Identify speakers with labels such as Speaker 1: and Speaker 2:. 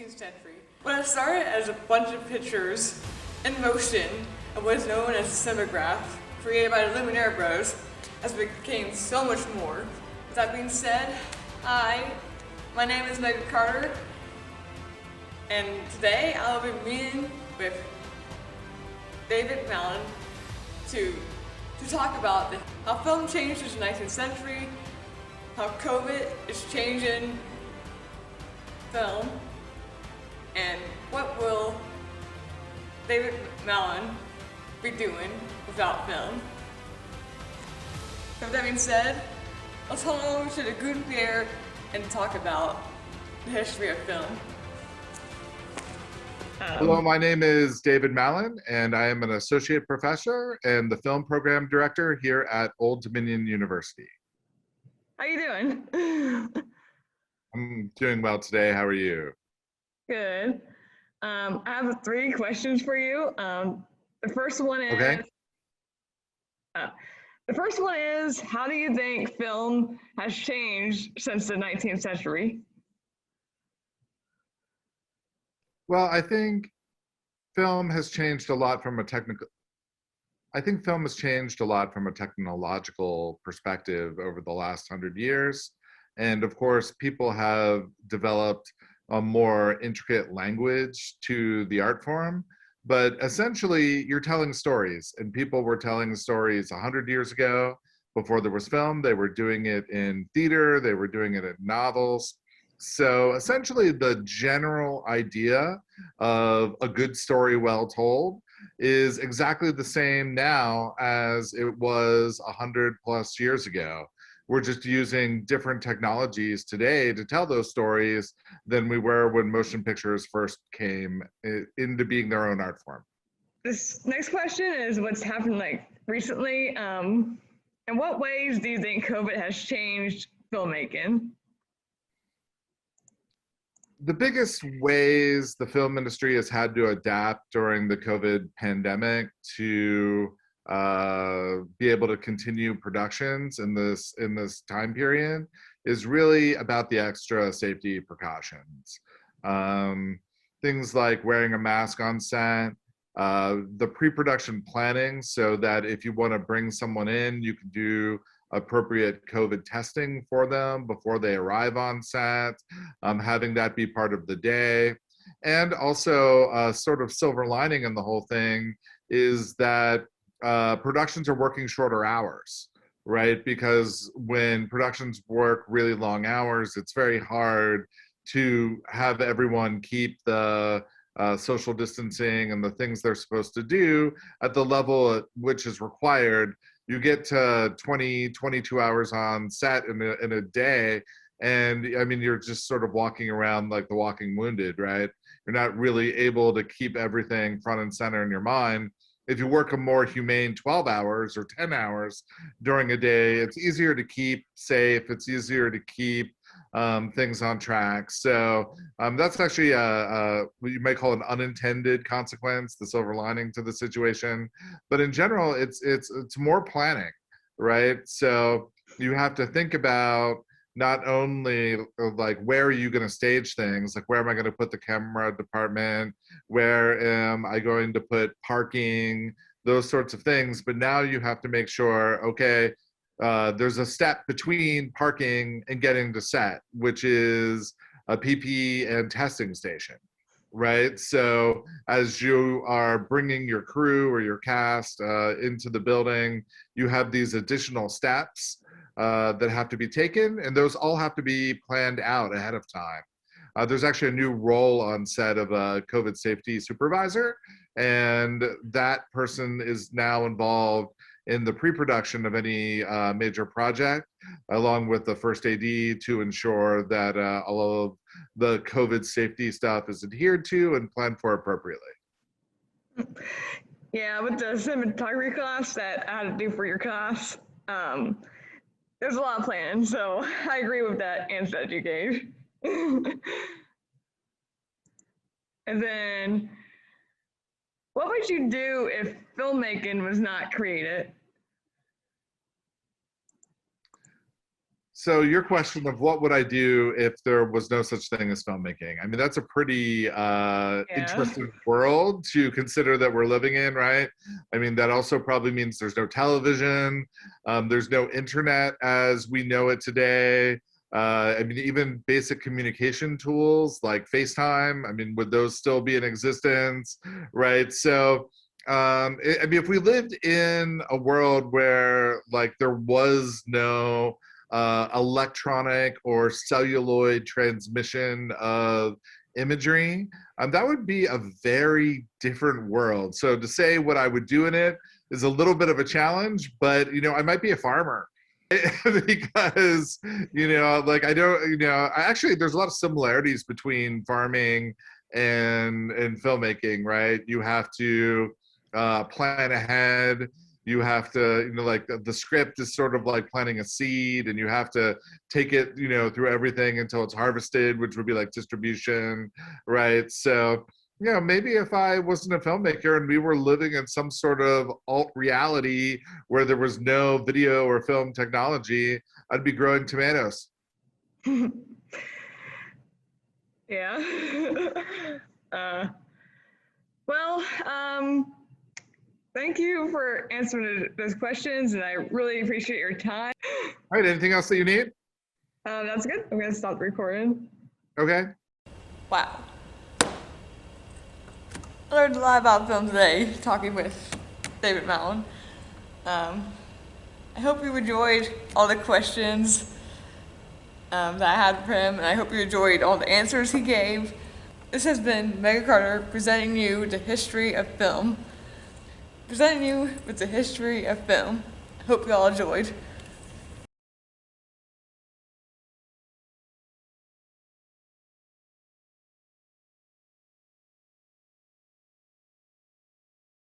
Speaker 1: 19th century. When it started as a bunch of pictures in motion of what is known as a cinematograph, created by the Luminaire Bros, as it became so much more. With that being said, hi, my name is Meghan Carter, and today I'll be meeting with David Mallin to talk about how film changed in the 19th century, how COVID is changing film, and what will David Mallin be doing without film. So with that being said, let's head over to the Gutenberg and talk about the history of film.
Speaker 2: Hello, my name is David Mallin, and I am an associate professor and the film program director here at Old Dominion University.
Speaker 1: How you doing?
Speaker 2: I'm doing well today. How are you?
Speaker 1: Good. I have 3 questions for you. The first one is,
Speaker 2: Okay.
Speaker 1: how do you think film has changed since the 19th century?
Speaker 2: Well, I think film has changed a lot from a technological perspective over the last 100 years. And of course, people have developed a more intricate language to the art form. But essentially, you're telling stories, and people were telling stories 100 years ago before there was film. They were doing it in theater, they were doing it in novels. So essentially, the general idea of a good story well told is exactly the same now as it was 100 plus years ago. We're just using different technologies today to tell those stories than we were when motion pictures first came into being their own art form.
Speaker 1: This next question is what's happened recently. In what ways do you think COVID has changed filmmaking?
Speaker 2: The biggest ways the film industry has had to adapt during the COVID pandemic to be able to continue productions in this time period is really about the extra safety precautions. Things like wearing a mask on set, the pre-production planning so that if you want to bring someone in, you can do appropriate COVID testing for them before they arrive on set, having that be part of the day. And also a sort of silver lining in the whole thing is that productions are working shorter hours, right? Because when productions work really long hours, it's very hard to have everyone keep the social distancing and the things they're supposed to do at the level at which is required. You get to 22 hours on set in a day, and I mean, you're just sort of walking around like the walking wounded, right? You're not really able to keep everything front and center in your mind. If you work a more humane 12 hours or 10 hours during a day, it's easier to keep safe. It's easier to keep things on track. So that's actually what you might call an unintended consequence, the silver lining to the situation. But in general, it's more planning, right? So you have to think about not only like where are you going to stage things, like where am I going to put the camera department, where am I going to put parking, those sorts of things, but now you have to make sure, okay, there's a step between parking and getting to set, which is a PP and testing station, right? So as you are bringing your crew or your cast into the building, you have these additional steps that have to be taken, and those all have to be planned out ahead of time. There's actually a new role on set of a COVID safety supervisor, and that person is now involved in the pre-production of any major project, along with the first AD to ensure that all of the COVID safety stuff is adhered to and planned for appropriately.
Speaker 1: Yeah, with the cinematography class that I had to do for your class, there's a lot of planning, so I agree with that answer that you gave. And then, what would you do if filmmaking was not created?
Speaker 2: So your question of what would I do if there was no such thing as filmmaking? I mean, that's a pretty
Speaker 3: Yeah.
Speaker 2: interesting world to consider that we're living in, right? I mean, that also probably means there's no television, there's no internet as we know it today. I mean, even basic communication tools like FaceTime, I mean, would those still be in existence, right? So, I mean, if we lived in a world where like there was no electronic or celluloid transmission of imagery, that would be a very different world. So to say what I would do in it is a little bit of a challenge, but I might be a farmer. Because like I don't actually there's a lot of similarities between farming and filmmaking, right? You have to plan ahead. You have to like the script is sort of like planting a seed, and you have to take it through everything until it's harvested, which would be like distribution, right? So maybe if I wasn't a filmmaker and we were living in some sort of alt reality where there was no video or film technology, I'd be growing tomatoes.
Speaker 3: Yeah. Well, thank you for answering those questions, and I really appreciate your time.
Speaker 2: All right, anything else that you need?
Speaker 3: That's good. I'm gonna stop recording.
Speaker 2: Okay.
Speaker 1: Wow. I learned a lot about film today, talking with David Mallin. I hope you enjoyed all the questions that I had for him, and I hope you enjoyed all the answers he gave. This has been Meghan Carter presenting you the history of film. I hope you all enjoyed.